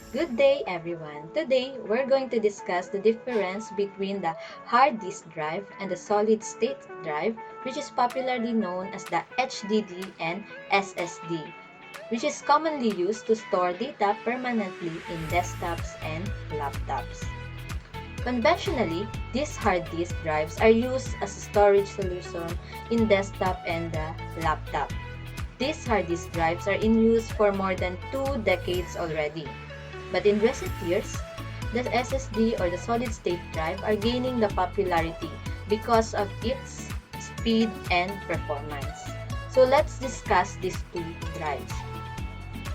Good day, everyone. Today, we're going to discuss the difference between the hard disk drive and the solid state drive, which is popularly known as the HDD and SSD, which is commonly used to store data permanently in desktops and laptops. Conventionally, these hard disk drives are used as a storage solution in desktop and the laptop. These hard disk drives are in use for more than 2 decades already. But in recent years, the SSD or the solid state drive are gaining the popularity because of its speed and performance. So let's discuss these two drives.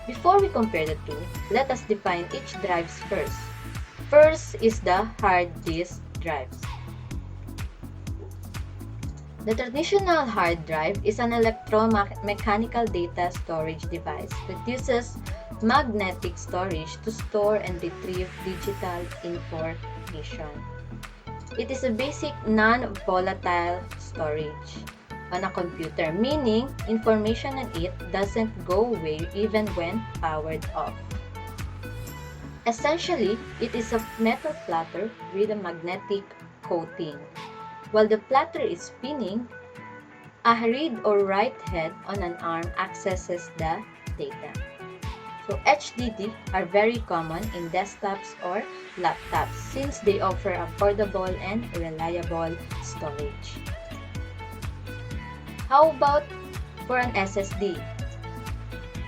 Before we compare the two, let us define each drives first. First is the hard disk drives. The traditional hard drive is an electromechanical data storage device that uses magnetic storage to store and retrieve digital information. It is a basic non-volatile storage on a computer, meaning information on it doesn't go away even when powered off. Essentially, it is a metal platter with a magnetic coating. While the platter is spinning, a read or write head on an arm accesses the data. So HDD are very common in desktops or laptops since they offer affordable and reliable storage. How about for an SSD?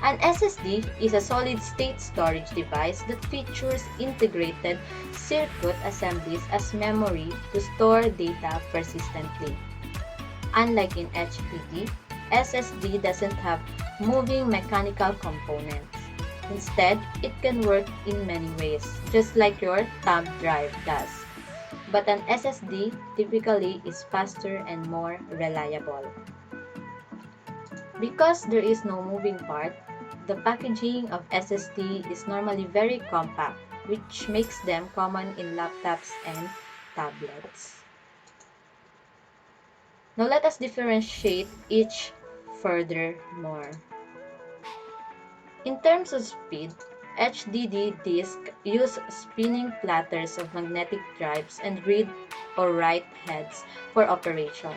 An SSD is a solid-state storage device that features integrated circuit assemblies as memory to store data persistently. Unlike in HDD, SSD doesn't have moving mechanical components. Instead, it can work in many ways, just like your thumb drive does. But an SSD typically is faster and more reliable. Because there is no moving part, the packaging of SSD is normally very compact, which makes them common in laptops and tablets. Now let us differentiate each furthermore. In terms of speed, HDD disks use spinning platters of magnetic drives and read or write heads for operation.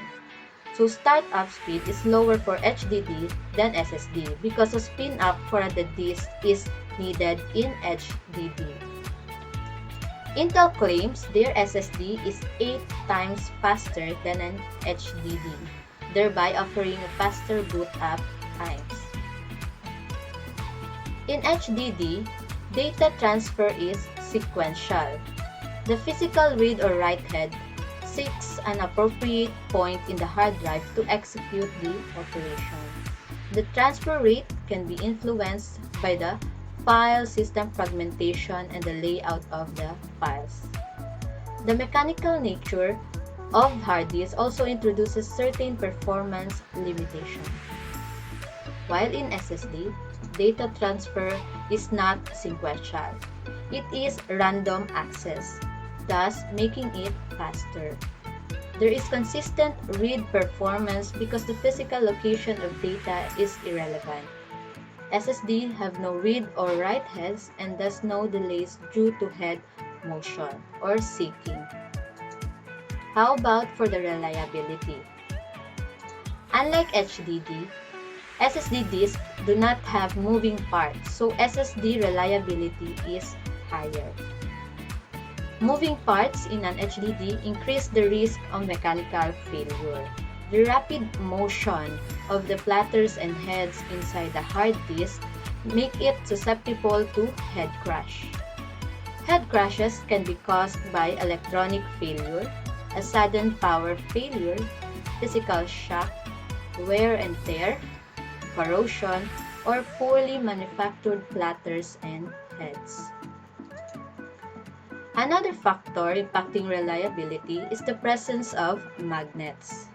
So startup speed is lower for HDD than SSD because a spin up for the disk is needed in HDD. Intel claims their SSD is 8 times faster than an HDD, thereby offering faster boot up times. In HDD, data transfer is sequential. The physical read or write head seeks an appropriate point in the hard drive to execute the operation. The transfer rate can be influenced by the file system fragmentation and the layout of the files. The mechanical nature of hard disks also introduces certain performance limitations. While in SSD, data transfer is not sequential. It is random access, thus making it faster. There is consistent read performance because the physical location of data is irrelevant. SSD have no read or write heads and thus no delays due to head motion or seeking. How about for the reliability? Unlike HDD, SSD disks do not have moving parts, so SSD reliability is higher. Moving parts in an HDD increase the risk of mechanical failure. The rapid motion of the platters and heads inside the hard disk make it susceptible to head crash. Head crashes can be caused by electronic failure, a sudden power failure, physical shock, wear and tear, corrosion, or poorly manufactured platters and heads. Another factor impacting reliability is the presence of magnets.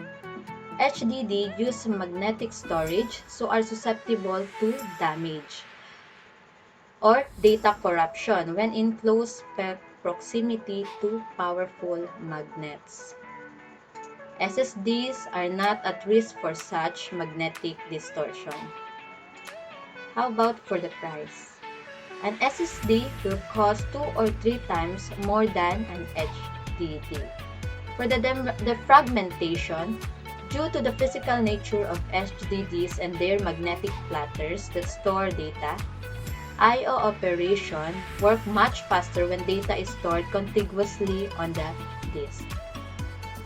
HDD use magnetic storage so are susceptible to damage or data corruption when in close proximity to powerful magnets. SSDs are not at risk for such magnetic distortion. How about for the price? An SSD will cost 2 or 3 times more than an HDD. For the fragmentation, due to the physical nature of HDDs and their magnetic platters that store data, I/O operation work much faster when data is stored contiguously on the disk.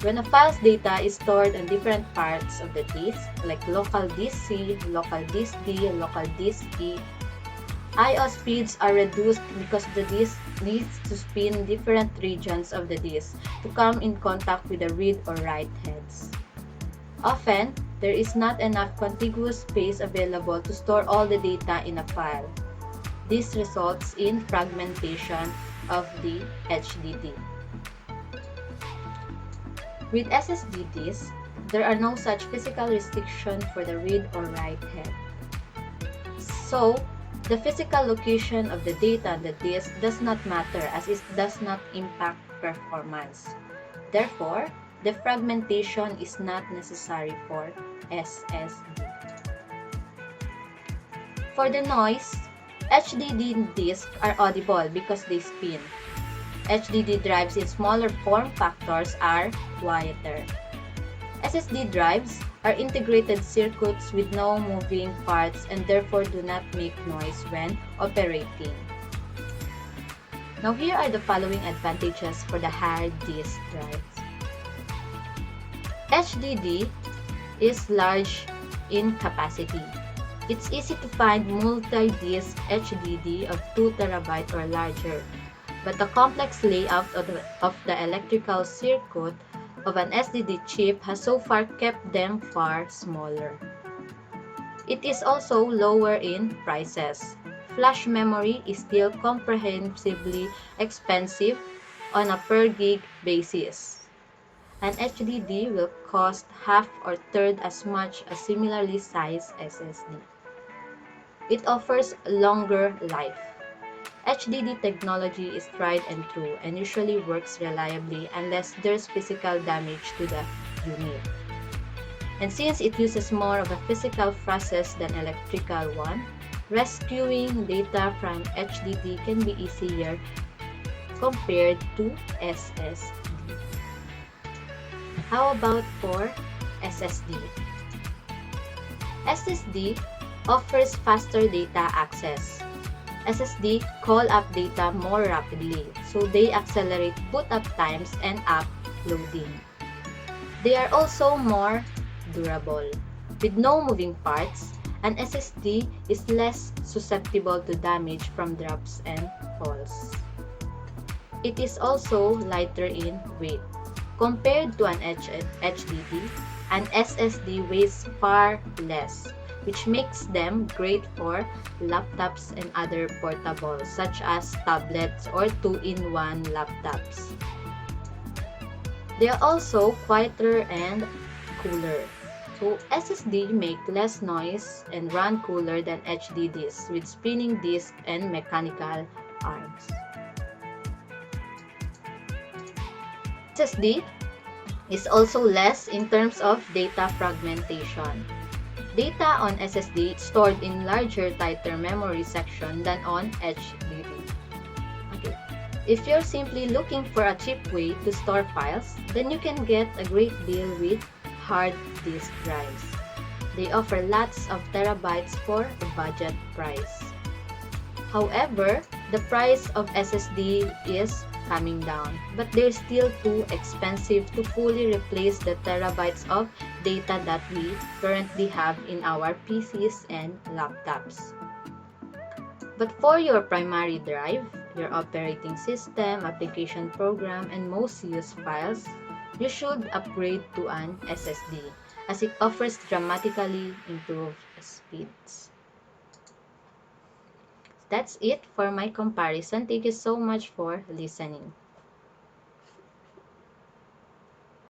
When a file's data is stored on different parts of the disk, like local disk C, local disk D, local disk E, I/O speeds are reduced because the disk needs to spin different regions of the disk to come in contact with the read or write heads. Often, there is not enough contiguous space available to store all the data in a file. This results in fragmentation of the HDD. With SSD disks, there are no such physical restriction for the read or write head. So, the physical location of the data on the disk does not matter as it does not impact performance. Therefore, the fragmentation is not necessary for SSD. For the noise, HDD disks are audible because they spin. HDD drives in smaller form factors are quieter. SSD drives are integrated circuits with no moving parts and therefore do not make noise when operating. Now here are the following advantages for the hard disk drives. HDD is large in capacity. It's easy to find multi-disk HDD of 2 TB or larger, but the complex layout of the electrical circuit of an SSD chip has so far kept them far smaller. It is also lower in prices. Flash memory is still comprehensively expensive on a per gig basis. An HDD will cost half or third as much as similarly sized SSD. It offers longer life. HDD technology is tried and true and usually works reliably unless there's physical damage to the unit. And since it uses more of a physical process than electrical one, rescuing data from HDD can be easier compared to SSD. How about for SSD? SSD offers faster data access. SSD call up data more rapidly, so they accelerate boot up times and app loading. They are also more durable. With no moving parts, an SSD is less susceptible to damage from drops and falls. It is also lighter in weight. Compared to an HDD, an SSD weighs far less, which makes them great for laptops and other portables such as tablets or 2-in-1 laptops. They are also quieter and cooler. So SSD make less noise and run cooler than HDDs with spinning disk and mechanical arms. SSD is also less in terms of data fragmentation. Data on SSD is stored in larger, tighter memory section than on HDD. Okay. If you're simply looking for a cheap way to store files, then you can get a great deal with hard disk drives. They offer lots of terabytes for a budget price. However, the price of SSD is coming down, but they're still too expensive to fully replace the terabytes of data that we currently have in our PCs and laptops. But for your primary drive, your operating system, application program, and most used files, you should upgrade to an SSD as it offers dramatically improved speeds. That's it for my comparison. Thank you so much for listening.